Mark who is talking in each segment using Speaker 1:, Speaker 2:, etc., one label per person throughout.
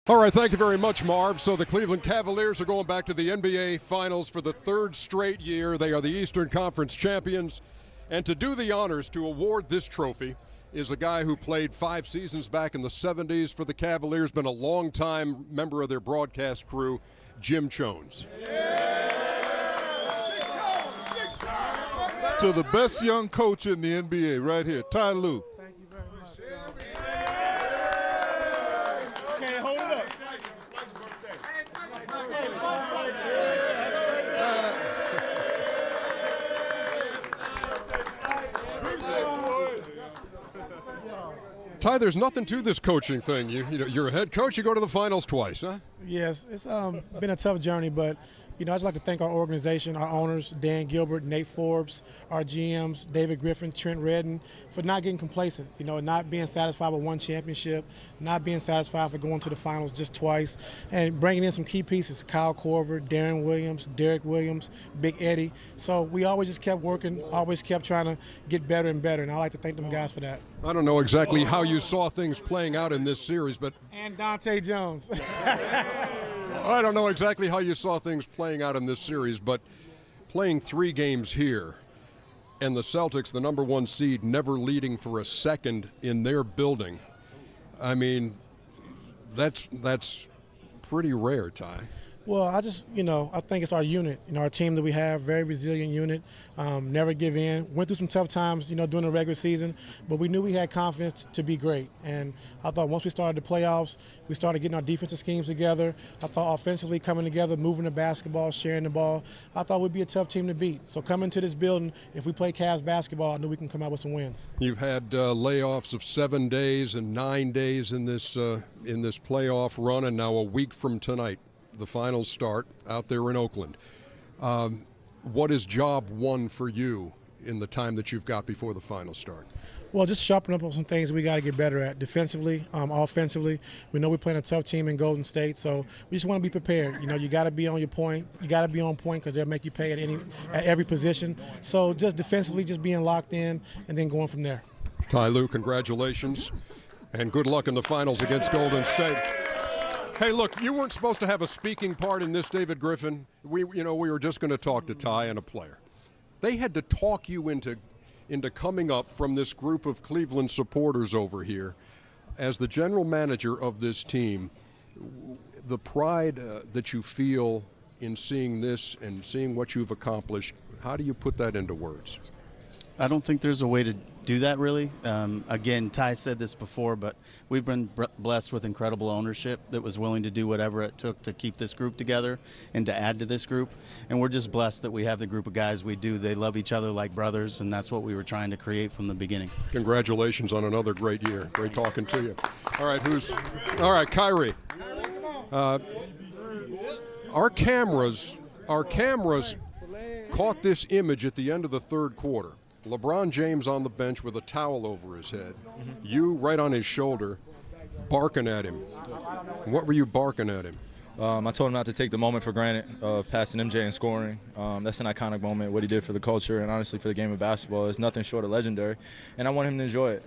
Speaker 1: All right, thank you very much, Marv. So the Cleveland Cavaliers are going back to the NBA Finals for the third straight year. They are the Eastern Conference champions. And to do the honors to award this trophy is a guy who played 5 seasons back in the 70s for the Cavaliers, been a long-time member of their broadcast crew, Jim Jones.
Speaker 2: To the best young coach in the NBA right here, Ty Lue.
Speaker 3: Thank you very much.
Speaker 2: Can't hold it up.
Speaker 1: Ty, there's nothing to this coaching thing. You're a head coach. You go to the finals twice, huh?
Speaker 3: Yes, it's been a tough journey, but I just like to thank our organization, our owners, Dan Gilbert, Nate Forbes, our GMs, David Griffin, Trent Redden, for not getting complacent, not being satisfied with one championship, not being satisfied for going to the finals just twice, and bringing in some key pieces, Kyle Korver, Darren Williams, Derek Williams, Big Eddie. So we always just kept working, always kept trying to get better and better, and I like to thank them guys for that.
Speaker 1: I don't know exactly how you saw things playing out in this series, but...
Speaker 3: And Dante Jones.
Speaker 1: I don't know exactly how you saw things playing out in this series, but playing 3 games here and the Celtics, the number 1 seed, never leading for a second in their building, I mean, that's pretty rare, Ty.
Speaker 3: Well, I think it's our unit, our team that we have, very resilient unit, never give in. Went through some tough times, during the regular season, but we knew we had confidence to be great. And I thought once we started the playoffs, we started getting our defensive schemes together. I thought offensively coming together, moving the basketball, sharing the ball, I thought we'd be a tough team to beat. So coming to this building, if we play Cavs basketball, I knew we can come out with some wins.
Speaker 1: You've had layoffs of 7 days and 9 days in this playoff run, and now a week from tonight, the finals start out there in Oakland. What is job 1 for you in the time that you've got before the finals start?
Speaker 3: Well, just sharpen up on some things we got to get better at. Defensively, offensively, we know we're playing a tough team in Golden State, so we just want to be prepared. You got to be on your point. You got to be on point because they'll make you pay at every position. So just defensively, just being locked in and then going from there.
Speaker 1: Ty Lue, congratulations, and good luck in the finals against Golden State. Hey, look, you weren't supposed to have a speaking part in this, David Griffin. We were just going to talk to Ty and a player. They had to talk you into coming up from this group of Cleveland supporters over here as the general manager of this team. The pride that you feel in seeing this and seeing what you've accomplished, how do you put that into words?
Speaker 4: I don't think there's a way to do that, really. Again, Ty said this before, but we've been blessed with incredible ownership that was willing to do whatever it took to keep this group together and to add to this group. And we're just blessed that we have the group of guys we do. They love each other like brothers, and that's what we were trying to create from the beginning.
Speaker 1: Congratulations on another great year. Great talking to you. All right, Kyrie. Our cameras caught this image at the end of the third quarter. LeBron James on the bench with a towel over his head. You right on his shoulder, barking at him. What were you barking at him?
Speaker 5: I told him not to take the moment for granted of passing MJ and scoring. That's an iconic moment. What he did for the culture and honestly for the game of basketball is nothing short of legendary. And I want him to enjoy it.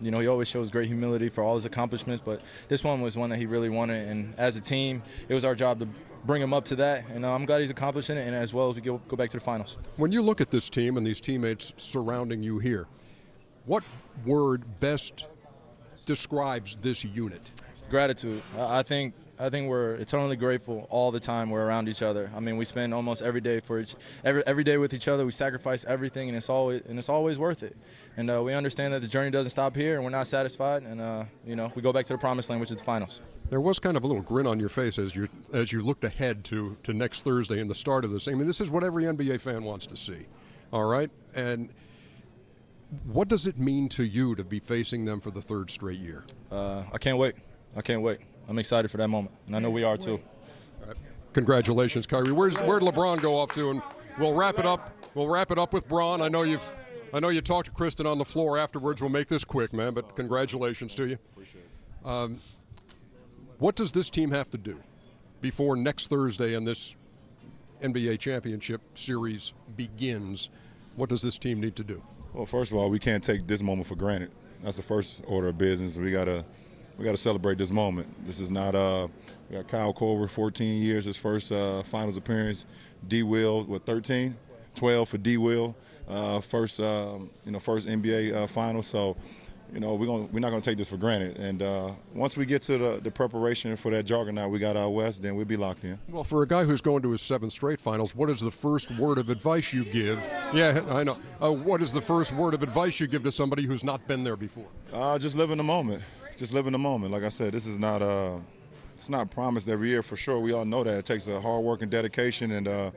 Speaker 5: He always shows great humility for all his accomplishments, but this one was one that he really wanted. And as a team, it was our job to bring him up to that. And I'm glad he's accomplishing it, and as well as we go back to the finals. When you look at this team and these teammates surrounding you here, what word best describes this unit? Gratitude. I think we're eternally grateful all the time we're around each other. I mean, we spend almost every day every day with each other. We sacrifice everything, and it's always worth it. And we understand that the journey doesn't stop here, and we're not satisfied. And we go back to the promised land, which is the finals. There was kind of a little grin on your face as you looked ahead to next Thursday and the start of this. I mean, this is what every NBA fan wants to see. All right, and what does it mean to you to be facing them for the 3rd straight year? I can't wait. I'm excited for that moment, and I know we are too. All right. Congratulations, Kyrie. Where'd LeBron go off to? And we'll wrap it up. We'll wrap it up with Bron. I know you talked to Kristen on the floor afterwards. We'll make this quick, man. But congratulations to you. Appreciate it. What does this team have to do before next Thursday and this NBA championship series begins? What does this team need to do?
Speaker 2: Well, first of all, we can't take this moment for granted. That's the first order of business. We got to
Speaker 6: we got to celebrate this moment. This is not we got Kyle Korver, 14 years, his first finals appearance. D. Will with 13, 12 for D. Will, first first NBA final. So, we're not gonna take this for granted. And once we get to the preparation for that juggernaut we got out west, then we'll be locked in.
Speaker 1: Well, for a guy who's going to his 7th straight finals, what is the first word of advice you give? Yeah, I know. What is the first word of advice you give to somebody who's not been there before?
Speaker 6: Just live in the moment. Just live in the moment. Like I said, this is not it's not promised every year for sure. We all know that it takes a hard work and dedication, and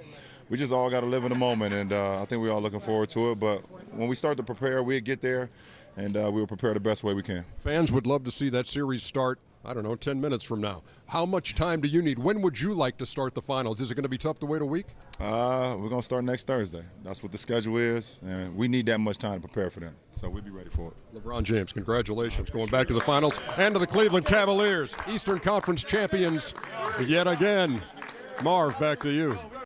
Speaker 6: we just all got to live in the moment. And I think we're all looking forward to it. But when we start to prepare, we'll get there. And we'll prepare the best way we can. Fans
Speaker 1: would love to see that series start, 10 minutes from now. How much time do you need? When would you like to start the finals? Is it going to be tough to wait a week?
Speaker 6: We're going to start next Thursday. That's what the schedule is, and we need that much time to prepare for them. So we'll be ready for it.
Speaker 1: LeBron James, congratulations. Going back to the finals and to the Cleveland Cavaliers, Eastern Conference champions yet again. Marv, back to you.